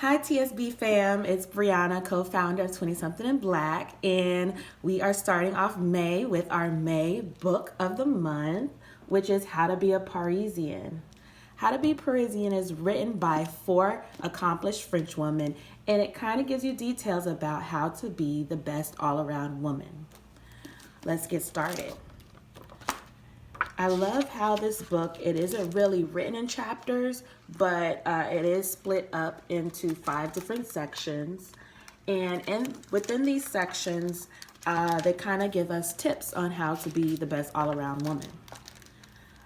Hi, TSB fam. It's Brianna, co founder of 20 Something in Black, and we are starting off May with our May book of the month, which is How to Be a Parisian. How to Be Parisian is written by 4 accomplished French women, and it kind of gives you details about how to be the best all around woman. Let's get started. I love how this book, it isn't really written in chapters, but it is split up into 5 different sections. And within these sections, they kind of give us tips on how to be the best all-around woman.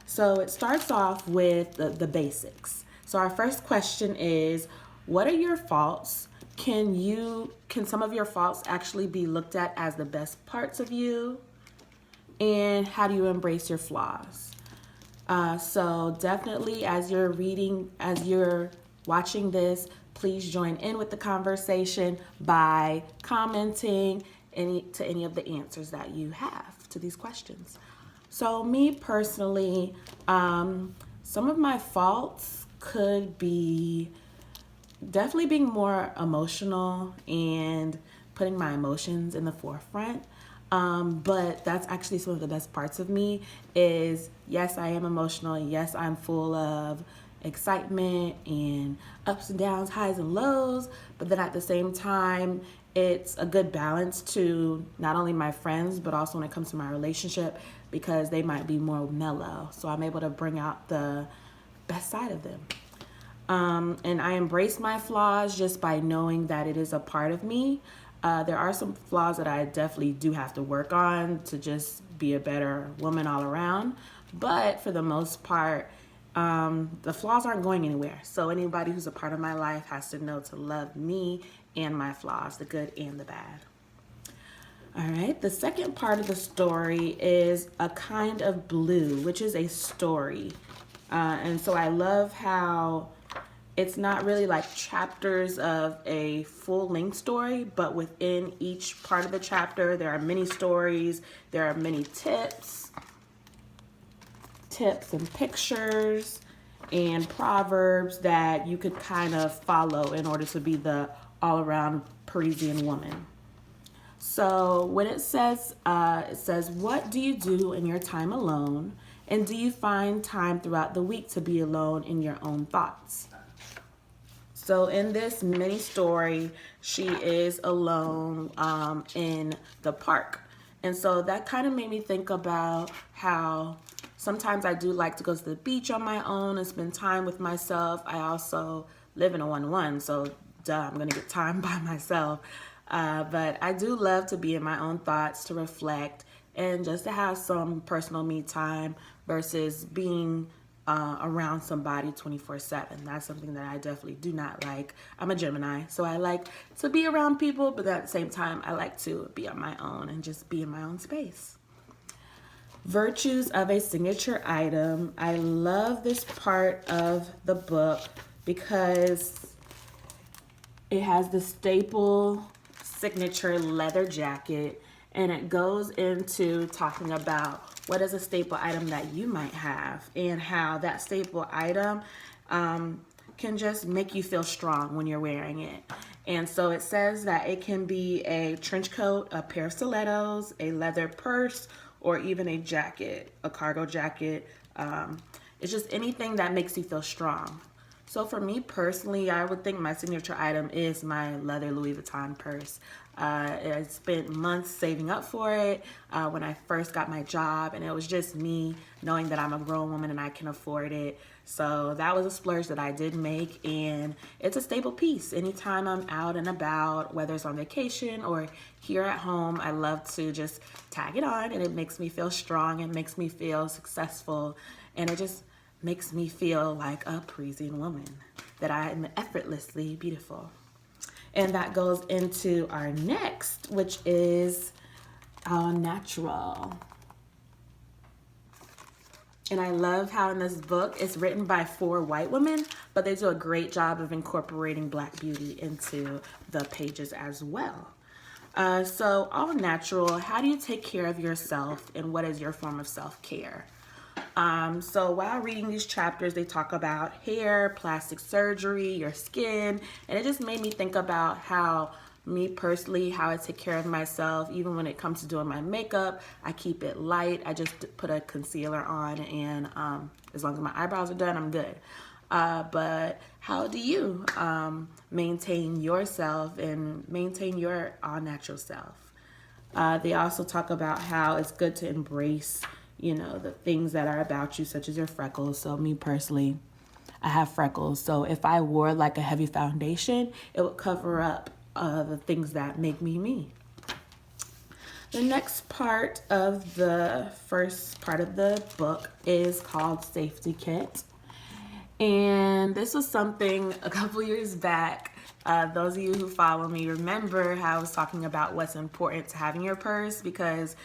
So it starts off with the basics. So our first question is, what are your faults? Can some of your faults actually be looked at as the best parts of you? And how do you embrace your flaws? So definitely as you're watching this, please join in with the conversation by commenting any of the answers that you have to these questions. So me personally, some of my faults could be definitely being more emotional and putting my emotions in the forefront. But that's actually some of the best parts of me is, yes, I am emotional. Yes, I'm full of excitement and ups and downs, highs and lows. But then at the same time, it's a good balance to not only my friends, but also when it comes to my relationship, because they might be more mellow. So I'm able to bring out the best side of them. And I embrace my flaws just by knowing that it is a part of me. There are some flaws that I definitely do have to work on to just be a better woman all around. But for the most part, the flaws aren't going anywhere. So anybody who's a part of my life has to know to love me and my flaws, the good and the bad. All right, the second part of the story is A Kind of Blue, which is a story. And so I love how it's not really like chapters of a full-length story, but within each part of the chapter, there are many stories, there are many tips and pictures and proverbs that you could kind of follow in order to be the all-around Parisian woman. So when it says, what do you do in your time alone? And do you find time throughout the week to be alone in your own thoughts? So in this mini story, she is alone in the park. And so that kind of made me think about how sometimes I do like to go to the beach on my own and spend time with myself. I also live in a 1-1, so duh, I'm going to get time by myself. But I do love to be in my own thoughts, to reflect, and just to have some personal me time versus being around somebody 24/7. That's something that I definitely do not like. I'm a Gemini, so I like to be around people, but at the same time, I like to be on my own and just be in my own space. Virtues of a signature item. I love this part of the book because it has the staple signature leather jacket, and it goes into talking about what is a staple item that you might have and how that staple item can just make you feel strong when you're wearing it. And so it says that it can be a trench coat, a pair of stilettos, a leather purse, or even a jacket, a cargo jacket. It's just anything that makes you feel strong. So for me personally, I would think my signature item is my leather Louis Vuitton purse. I spent months saving up for it when I first got my job, and it was just me knowing that I'm a grown woman and I can afford it. So that was a splurge that I did make, and it's a staple piece. Anytime I'm out and about, whether it's on vacation or here at home, I love to just tag it on, and it makes me feel strong, it makes me feel successful, and it just makes me feel like a Parisian woman, that I am effortlessly beautiful. And that goes into our next, which is natural. And I love how in this book, it's written by 4 white women, but they do a great job of incorporating Black beauty into the pages as well. So all natural, how do you take care of yourself, and what is your form of self-care? So while reading these chapters, they talk about hair, plastic surgery, your skin, and it just made me think about how me personally, how I take care of myself. Even when it comes to doing my makeup, I keep it light. I just put a concealer on, and as long as my eyebrows are done, I'm good. But how do you maintain yourself and maintain your all natural self? They also talk about how it's good to embrace, the things that are about you, such as your freckles. So me personally, I have freckles. So if I wore like a heavy foundation, it would cover up the things that make me me. The next part of the first part of the book is called Safety Kit. And this was something a couple years back. Those of you who follow me remember how I was talking about what's important to having your purse, because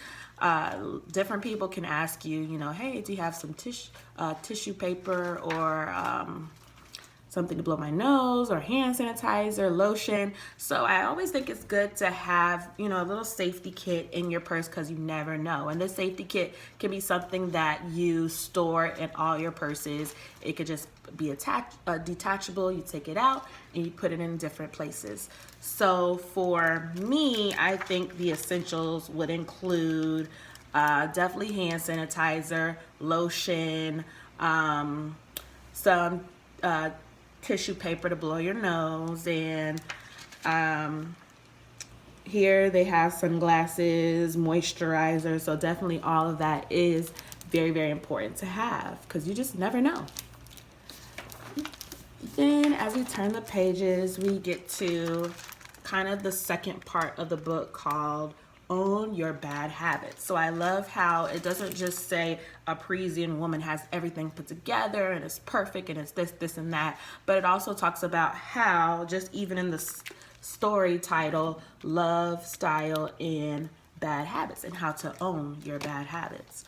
different people can ask you, hey, do you have some tissue paper or something to blow my nose or hand sanitizer, lotion. So I always think it's good to have, a little safety kit in your purse, because you never know. And this safety kit can be something that you store in all your purses. It could just be detachable. You take it out and you put it in different places. So for me, I think the essentials would include definitely hand sanitizer, lotion, some tissue paper to blow your nose, and here they have sunglasses, moisturizer. So definitely all of that is very, very important to have, because you just never know. Then as we turn the pages, we get to kind of the second part of the book called Own Your Bad Habits. So I love how it doesn't just say a Parisian woman has everything put together and it's perfect and it's this, and that, but it also talks about how, just even in the story title, love, style, and bad habits, and how to own your bad habits.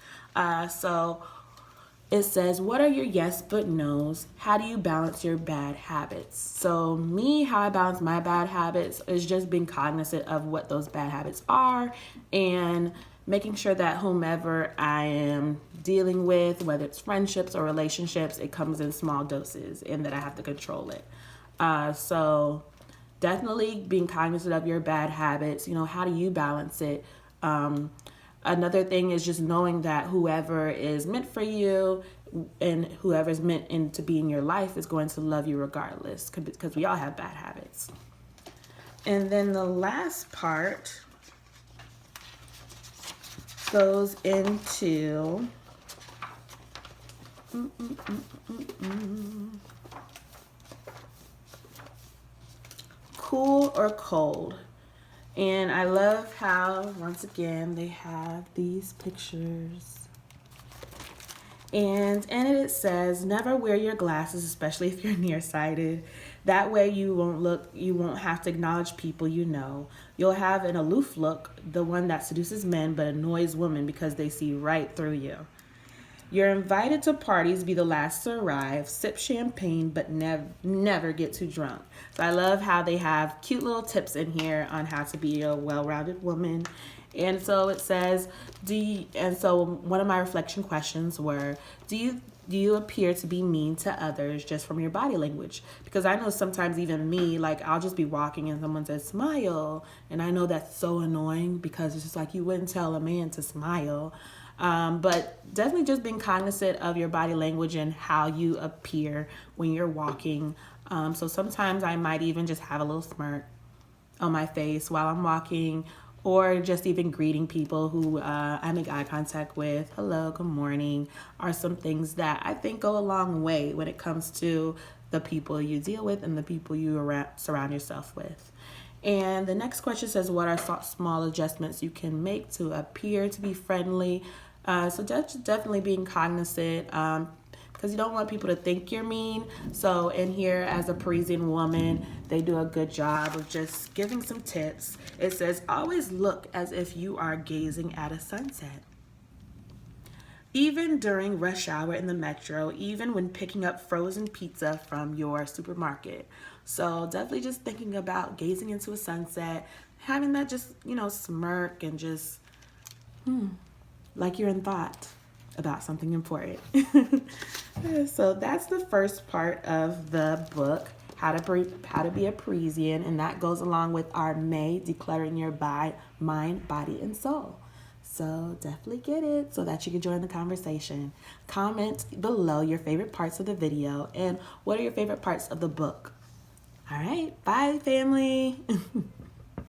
So it says, what are your yes but no's? How do you balance your bad habits? So me, how I balance my bad habits is just being cognizant of what those bad habits are, and making sure that whomever I am dealing with, whether it's friendships or relationships, it comes in small doses and that I have to control it. So definitely being cognizant of your bad habits. How do you balance it? Another thing is just knowing that whoever is meant for you and whoever's meant to be in your life is going to love you regardless, because we all have bad habits. And then the last part goes into cool or cold. And I love how, once again, they have these pictures. And in it says, never wear your glasses, especially if you're nearsighted. That way you won't have to acknowledge people you know. You'll have an aloof look, the one that seduces men but annoys women because they see right through you. You're invited to parties, be the last to arrive, sip champagne, but never get too drunk. So I love how they have cute little tips in here on how to be a well-rounded woman. And so it says, so one of my reflection questions were, do you appear to be mean to others just from your body language? Because I know sometimes even me, like I'll just be walking and someone says smile, and I know that's so annoying, because it's just like you wouldn't tell a man to smile. But definitely just being cognizant of your body language and how you appear when you're walking. So sometimes I might even just have a little smirk on my face while I'm walking, or just even greeting people who I make eye contact with. Hello, good morning, are some things that I think go a long way when it comes to the people you deal with and the people you surround yourself with. And the next question says, what are small adjustments you can make to appear to be friendly? So definitely being cognizant, because you don't want people to think you're mean. So in here, as a Parisian woman, they do a good job of just giving some tips. It says, always look as if you are gazing at a sunset. Even during rush hour in the metro, even when picking up frozen pizza from your supermarket. So definitely just thinking about gazing into a sunset, having that just, smirk and just, like you're in thought. about something important. So that's the first part of the book, how to be a Parisian, and that goes along with our May decluttering your mind, body, and soul. So definitely get it so that you can join the conversation. Comment below your favorite parts of the video and what are your favorite parts of the book. All right, bye family.